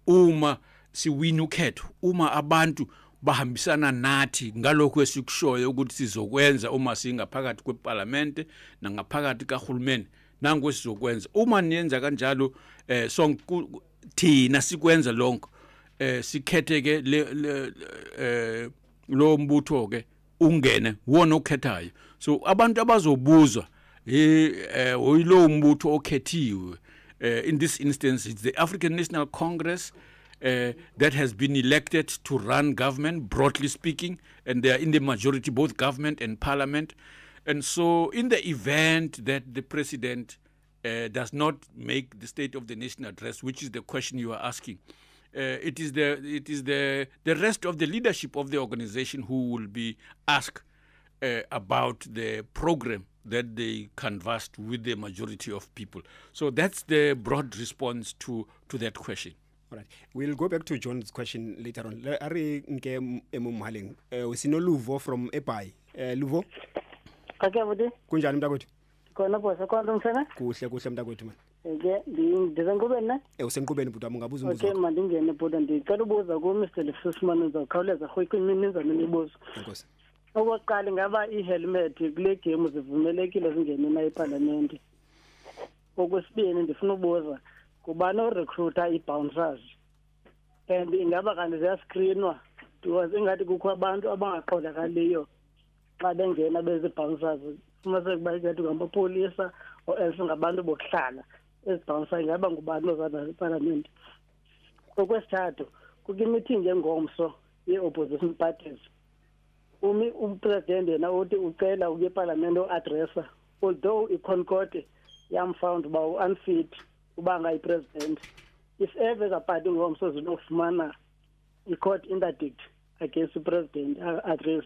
uma siwina ukhetho uma abantu bahambisana nathi ngalokho esikushoyo ukuthi sizokwenza uma singaphakathi kweparlamente nangaphakathi kahulumeni nangu sizokwenza uma niyenza kanjalo thina sikwenza lonke sikhetheke lo mbutho ke ungene wona okhethayo. So abantu abazobuzwa oyilo mbutho okhethiwe in this instance it's the African National Congress that has been elected to run government, broadly speaking, and they are in the majority, both government and parliament. And so in the event that the president does not make the State of the Nation address, which is the question you are asking, it is the rest of the leadership of the organization who will be asked about the program that they canvassed with the majority of people. So that's the broad response to that question. All right. We'll go back to John's question later on. Ari nke emumhaleng. Usino Luvo from Epai. Luvo? Kakabudi? Kunjani mntakwethu? Khona bosa khona mfana? Kuhle mntakwethu man. Ndizenkubeni na? Usenkubeni bhuti ungabuza umbuzo. Okay mandingene bhuti ndicela ubuza ku Mr. Lefusman uzokhawuleza hoyike iminizana imibuzo. Enkosi. Okokuqala ngaba i-helmet kule game zivumelekile zingene na eParliament. Okwesibini ndifuna ubuza kubani orecruiter i-bouncers and ingaba kanti ziyascreenwa because ingathi kukho abantu abangaqondakaliyo xa bengena bezi-bouncers fumaniseke uba ingathi ngamapolisa or else ngabantu bokuhlala ezi-bouncer ingaba ngubani ozana eParliament. Okwesithathu kukho imeeting engomso ye-opposition parties upresident yena uthi ucela ukuya eParliament o-addressa although i-Concord yamfound uba unfit uba ngayi-president. If ever the party ngomso zinofumana i-court interdict against the-president address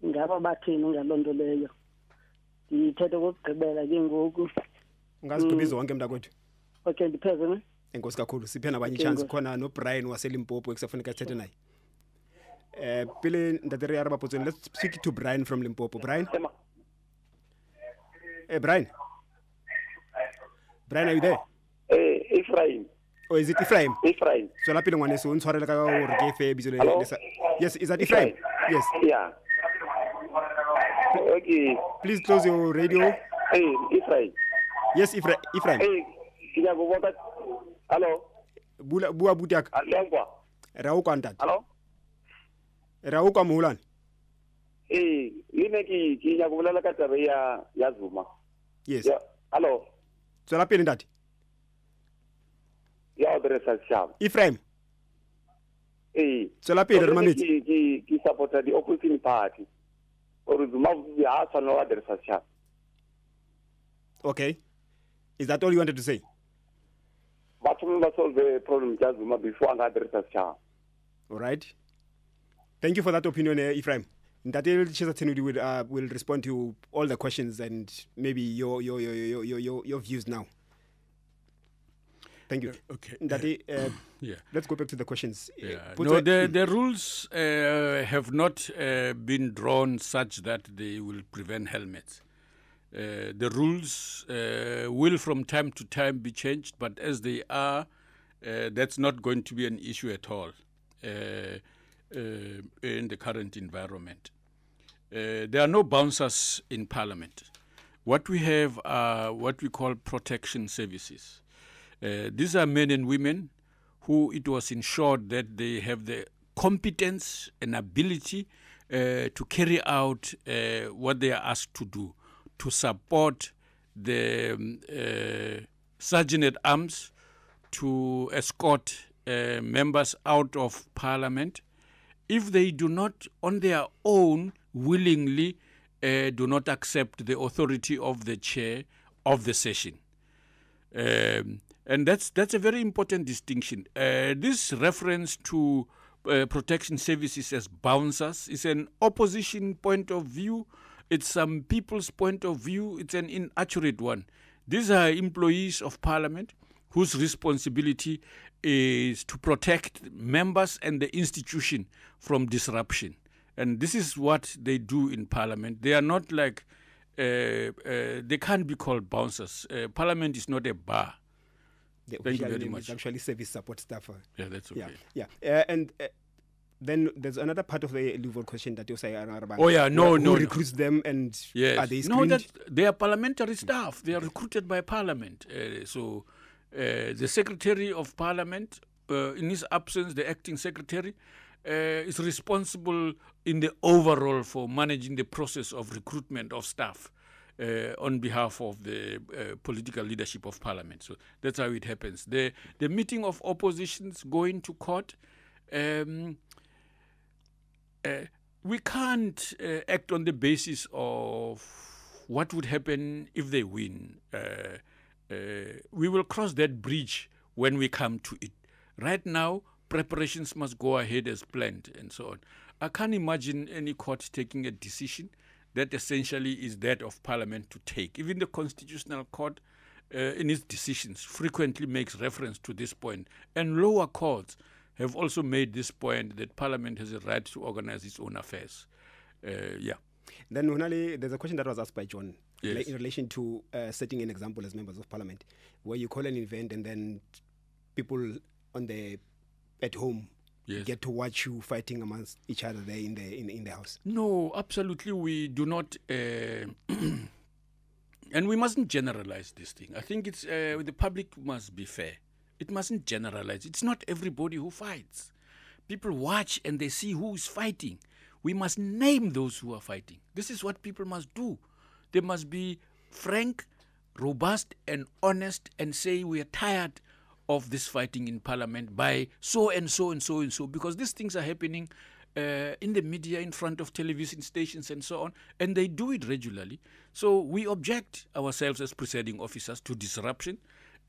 ingaba bathini ngaloo nto leyo. Ndithethe kokugqibela ke ngoku. Ungazigqibiza wonke mntakwethu. Okay ndipheze ne? Enkosi kakhulu siphe nabanye chance khona no Brian waselimpopo ekusafuneka sithethe naye. Pele Ntate re araba potsong, let's speak to Brian from Limpopo. Brian? Brian? Brian, are you there? Ephraim. Oh, is it Ephraim? Ephraim. So la pele ngwane so ntshwarele ka gore ke fe bitso le Hello? Yes, is that Ephraim? Yes. Yeah. Okay. Please close your radio. Hey, Ephraim. Yes, Ephraim. Hey, kina go bota. Hello. Bua butiak. Alengwa. Ra o kontat. Hello. Ra o ka mohulan. Ine ki nya go bolela ka taba ya Zuma. Yes. Yeah. Hello. So la pele ndati. Ya adresa sham. Ephraim. So la pele re mametse. Ki supporta the opposition party. Or Zuma ya sa no adresa sham. Okay. Is that all you wanted to say? But we must solve the problem ya Zuma before I adresa sham. All right. Thank you for that opinion, Ephraim. Ntate Chisatenudi will respond to all the questions and maybe your views now. Thank you. Okay. Ntate, yeah. Let's go back to the questions. Yeah. No, the rules have not been drawn such that they will prevent helmets. The rules will from time to time be changed, but as they are, that's not going to be an issue at all. In the current environment. There are no bouncers in Parliament. What we have are what we call protection services. These are men and women who it was ensured that they have the competence and ability to carry out what they are asked to do, to support the sergeant at arms, to escort members out of Parliament, if they do not on their own willingly do not accept the authority of the chair of the session. And that's a very important distinction. This reference to protection services as bouncers is an opposition point of view. It's some people's point of view. It's an inaccurate one. These are employees of Parliament whose responsibility is to protect members and the institution from disruption. And this is what they do in Parliament. They are not like, they can't be called bouncers. Parliament is not a bar. The Thank you very much. It's actually service support staff. Yeah, that's okay. And then there's another part of the legal question that you say, who recruits them and are they screened? No, that they are parliamentary staff. They are recruited by Parliament. The Secretary of Parliament, in his absence, the acting secretary, is responsible in the overall for managing the process of recruitment of staff on behalf of the political leadership of Parliament. So that's how it happens. The meeting of oppositions going to court, we can't act on the basis of what would happen if they win. We will cross that bridge when we come to it. Right now, preparations must go ahead as planned and so on. I can't imagine any court taking a decision that essentially is that of Parliament to take. Even the Constitutional Court, in its decisions, frequently makes reference to this point. And lower courts have also made this point that Parliament has a right to organize its own affairs. Then, there's a question that was asked by John. Yes. In relation to setting an example as members of Parliament, where you call an event and then people at home get to watch you fighting amongst each other there in the house. No, absolutely, we do not, and we mustn't generalize this thing. I think it's the public must be fair. It mustn't generalize. It's not everybody who fights. People watch and they see who is fighting. We must name those who are fighting. This is what people must do. They must be frank, robust, and honest and say we are tired of this fighting in Parliament by so and so and so and so, because these things are happening in the media, in front of television stations and so on, and they do it regularly. So we object ourselves as presiding officers to disruption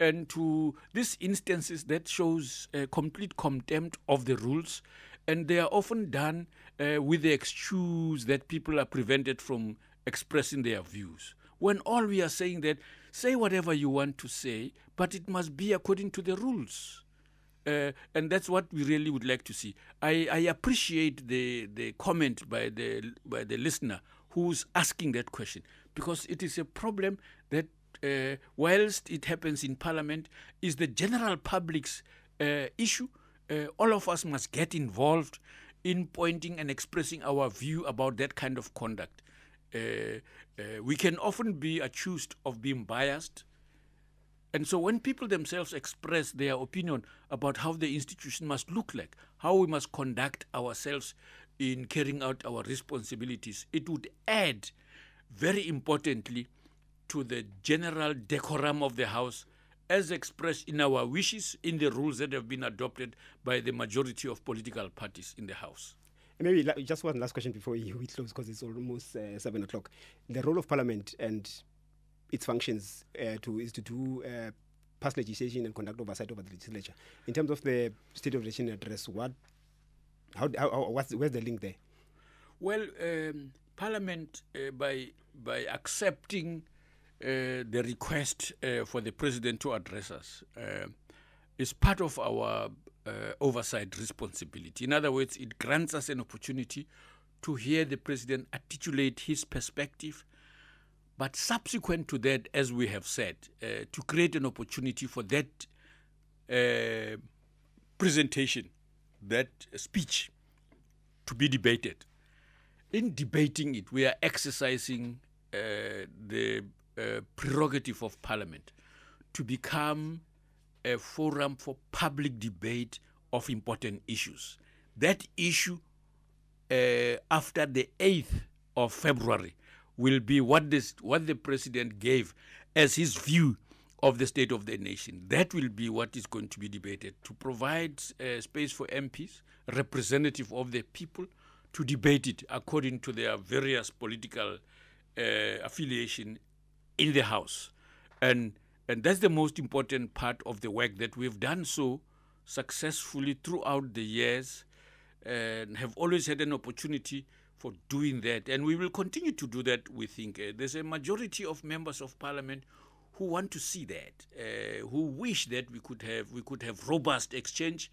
and to these instances that shows complete contempt of the rules, and they are often done with the excuse that people are prevented from expressing their views. When all we are saying that, say whatever you want to say, but it must be according to the rules. And that's what we really would like to see. I appreciate the comment by the listener who's asking that question, because it is a problem that whilst it happens in Parliament, is the general public's issue. All of us must get involved in pointing and expressing our view about that kind of conduct. We can often be accused of being biased. And so when people themselves express their opinion about how the institution must look like, how we must conduct ourselves in carrying out our responsibilities, it would add, very importantly, to the general decorum of the House as expressed in our wishes, in the rules that have been adopted by the majority of political parties in the House. Maybe just one last question before we close, because it's almost 7 o'clock. The role of Parliament and its functions is to do pass legislation and conduct oversight over the legislature. In terms of the State of the Nation address, where's the link there? Well, Parliament, by accepting the request for the President to address us, is part of our oversight responsibility. In other words, it grants us an opportunity to hear the President articulate his perspective, but subsequent to that, as we have said, to create an opportunity for that presentation, that speech, to be debated. In debating it, we are exercising the prerogative of Parliament to become a forum for public debate of important issues. That issue, after the 8th of February, will be what the President gave as his view of the state of the nation. That will be what is going to be debated, to provide space for MPs, representative of the people, to debate it according to their various political affiliation in the House. And that's the most important part of the work, that we've done so successfully throughout the years and have always had an opportunity for doing that. And we will continue to do that, we think. There's a majority of members of Parliament who want to see that, who wish that we could have robust exchange,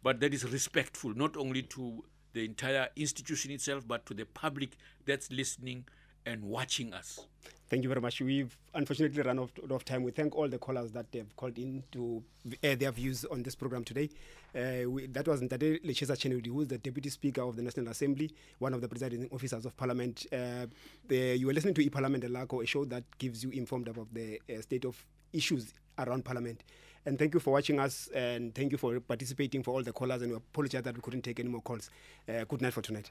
but that is respectful not only to the entire institution itself, but to the public that's listening and watching us. Thank you very much. We've unfortunately run out of time. We thank all the callers that they've called in to air their views on this program today. That was Mbete, who is the Deputy Speaker of the National Assembly, one of the Presiding Officers of Parliament. You were listening to e-Parliament Elako, a show that gives you informed about the state of issues around Parliament. And thank you for watching us, and thank you for participating, for all the callers, and we apologize that we couldn't take any more calls. Good night for tonight.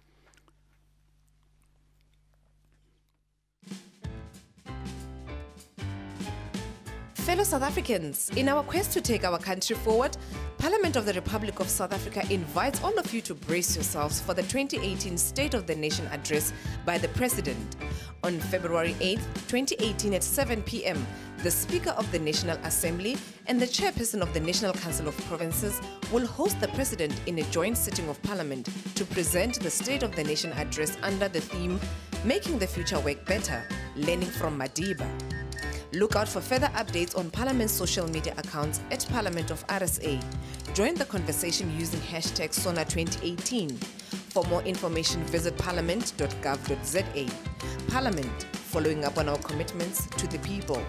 Fellow South Africans, in our quest to take our country forward, Parliament of the Republic of South Africa invites all of you to brace yourselves for the 2018 State of the Nation address by the President. On February 8, 2018 at 7 p.m., the Speaker of the National Assembly and the Chairperson of the National Council of Provinces will host the President in a joint sitting of Parliament to present the State of the Nation address under the theme, Making the Future Work Better, Learning from Madiba. Look out for further updates on Parliament's social media accounts at Parliament of RSA. Join the conversation using hashtag SONA2018. For more information, visit parliament.gov.za. Parliament, following up on our commitments to the people.